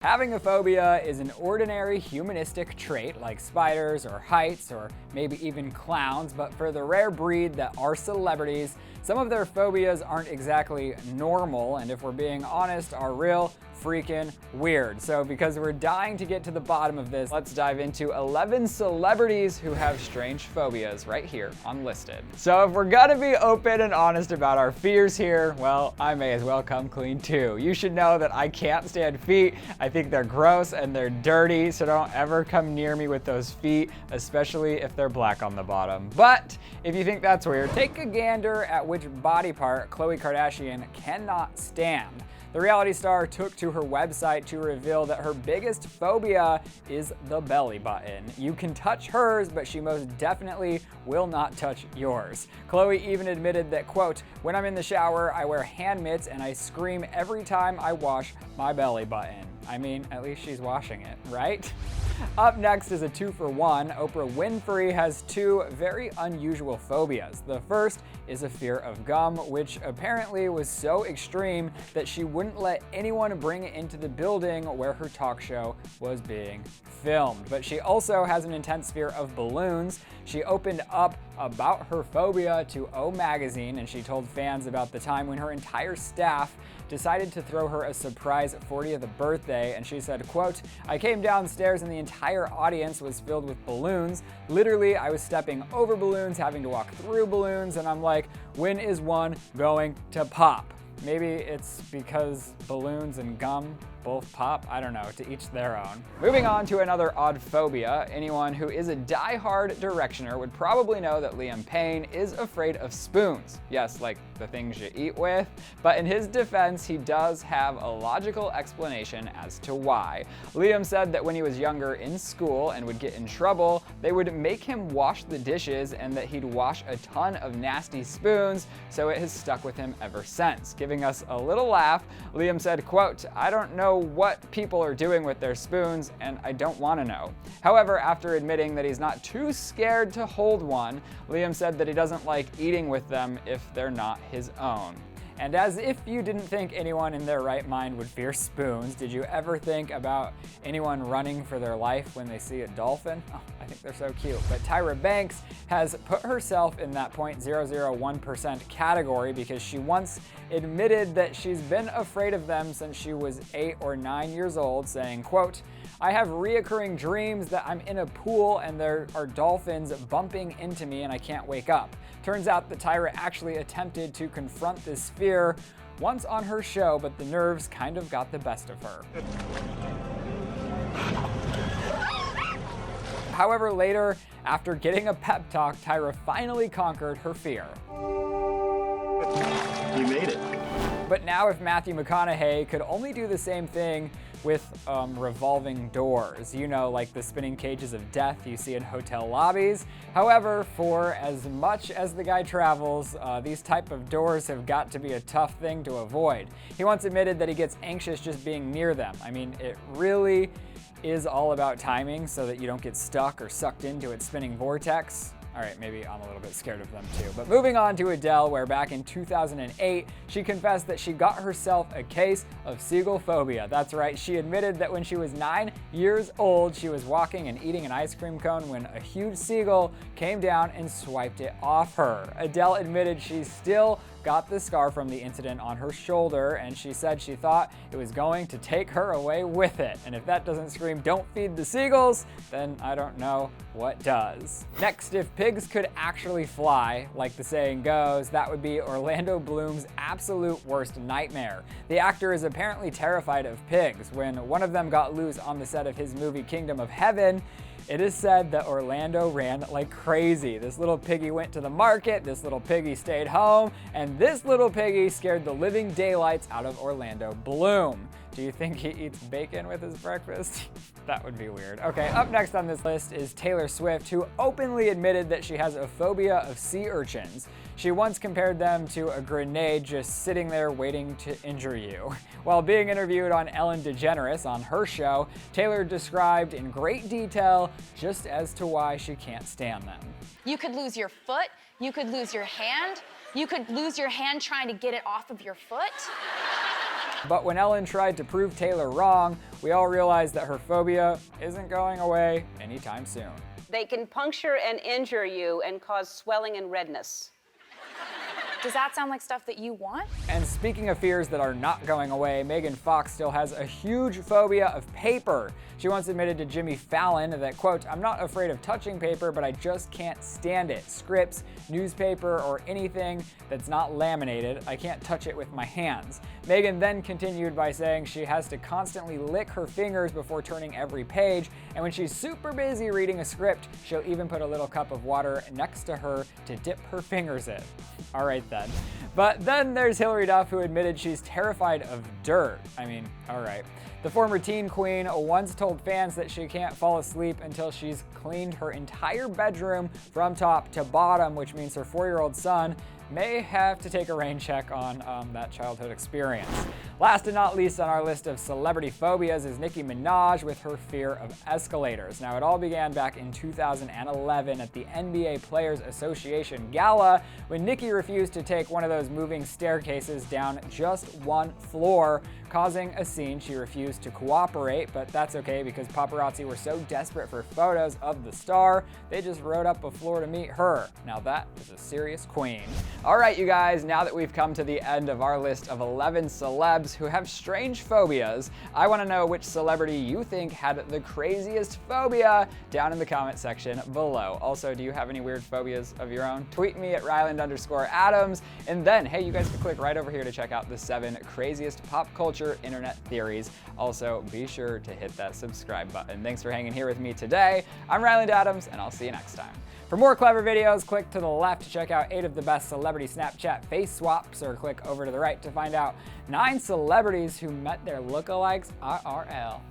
Having a phobia is an ordinary humanistic trait like spiders or heights or maybe even clowns, but for the rare breed that are celebrities, some of their phobias aren't exactly normal, and if we're being honest, are real freaking weird. So because we're dying to get to the bottom of this, let's dive into 11 celebrities who have strange phobias right here on Listed. So if we're gonna be open and honest about our fears here, well, I may as well come clean too. You should know that I can't stand feet. I think they're gross and they're dirty, so don't ever come near me with those feet, especially if they're black on the bottom. But if you think that's weird, take a gander at which body part Khloe Kardashian cannot stand. The reality star took to her website to reveal that her biggest phobia is the belly button. You can touch hers, but she most definitely will not touch yours. Khloe even admitted that, quote, "When I'm in the shower, I wear hand mitts and I scream every time I wash my belly button." I mean, at least she's washing it, right? Up next is a 2-for-1. Oprah Winfrey has two very unusual phobias. The first is a fear of gum, which apparently was so extreme that she wouldn't let anyone bring it into the building where her talk show was being filmed. But she also has an intense fear of balloons. She opened up about her phobia to O Magazine, and she told fans about the time when her entire staff decided to throw her a surprise 40th birthday, and she said, quote, "I came downstairs and the entire audience was filled with balloons. Literally, I was stepping over balloons, having to walk through balloons, and I'm like, when is one going to pop?" Maybe it's because balloons and gum both pop? I don't know, to each their own. Moving on to another odd phobia, anyone who is a die-hard directioner would probably know that Liam Payne is afraid of spoons. Yes, like the things you eat with, but in his defense, he does have a logical explanation as to why. Liam said that when he was younger in school and would get in trouble, they would make him wash the dishes and that he'd wash a ton of nasty spoons, so it has stuck with him ever since. Giving us a little laugh, Liam said, quote, "I don't know what people are doing with their spoons, and I don't want to know." However, after admitting that he's not too scared to hold one, Liam said that he doesn't like eating with them if they're not his own. And as if you didn't think anyone in their right mind would fear spoons, did you ever think about anyone running for their life when they see a dolphin? Oh, I think they're so cute. But TYRA Banks has put herself in that 0.001% category because she once admitted that she's been afraid of them since she was 8 or 9 years old, saying, quote, "I have reoccurring dreams that I'm in a pool and there are dolphins bumping into me and I can't wake up." Turns out that TYRA actually attempted to confront this fear once on her show, but the nerves kind of got the best of her. However, later, after getting a pep talk, TYRA finally conquered her fear. You made it. But now if Matthew McConaughey could only do the same thing with revolving doors, you know, like the spinning cages of death you see in hotel lobbies. However, for as much as the guy travels, these type of doors have got to be a tough thing to avoid. He once admitted that he gets anxious just being near them. I mean, it really is all about timing so that you don't get stuck or sucked into its spinning vortex. All right, maybe I'm a little bit scared of them too. But moving on to Adele, where back in 2008, she confessed that she got herself a case of seagull phobia. That's right, she admitted that when she was 9 years old, she was walking and eating an ice cream cone when a huge seagull came down and swiped it off her. Adele admitted she still got the scar from the incident on her shoulder, and she said she thought it was going to take her away with it. And if that doesn't scream, "Don't feed the seagulls," then I don't know what does. Next, if pigs could actually fly, like the saying goes, that would be Orlando Bloom's absolute worst nightmare. The actor is apparently terrified of pigs. When one of them got loose on the set of his movie Kingdom of Heaven, it is said that Orlando ran like crazy. This little piggy went to the market, this little piggy stayed home, and this little piggy scared the living daylights out of Orlando Bloom. Do you think he eats bacon with his breakfast? That would be weird. Okay, up next on this list is Taylor Swift, who openly admitted that she has a phobia of sea urchins. She once compared them to a grenade just sitting there waiting to injure you. While being interviewed on Ellen DeGeneres on her show, Taylor described in great detail just as to why she can't stand them. You could lose your foot, you could lose your hand, you could lose your hand trying to get it off of your foot. But when Ellen tried to prove Taylor wrong, we all realized that her phobia isn't going away anytime soon. They can puncture and injure you and cause swelling and redness. Does that sound like stuff that you want? And speaking of fears that are not going away, Megan Fox still has a huge phobia of paper. She once admitted to Jimmy Fallon that, quote, "I'm not afraid of touching paper, but I just can't stand it. Scripts, newspaper, or anything that's not laminated, I can't touch it with my hands." Megan then continued by saying she has to constantly lick her fingers before turning every page, and when she's super busy reading a script, she'll even put a little cup of water next to her to dip her fingers in. All right then. But then there's Hilary Duff, who admitted she's terrified of dirt. I mean, all right. The former teen queen once told fans that she can't fall asleep until she's cleaned her entire bedroom from top to bottom, which means her 4-year-old son may have to take a rain check on that childhood experience. Last and not least on our list of celebrity phobias is Nicki Minaj with her fear of escalators. Now, it all began back in 2011 at the NBA Players Association Gala when Nicki refused to take one of those moving staircases down just one floor, causing a scene. She refused to cooperate, but that's okay because paparazzi were so desperate for photos of the star, they just rode up a floor to meet her. Now that is a serious queen. All right, you guys, now that we've come to the end of our list of 11 celebs who have strange phobias, I want to know which celebrity you think had the craziest phobia down in the comment section below. Also, do you have any weird phobias of your own? Tweet me at Ryland_Adams, and then, hey, you guys can click right over here to check out the 7 craziest pop culture internet theories. Also, be sure to hit that subscribe button. Thanks for hanging here with me today. I'm Ryland Adams, and I'll see you next time. For more Clevver videos, click to the left to check out 8 of the best celebrity Snapchat face swaps, or click over to the right to find out 9 celebrities who met their lookalikes IRL.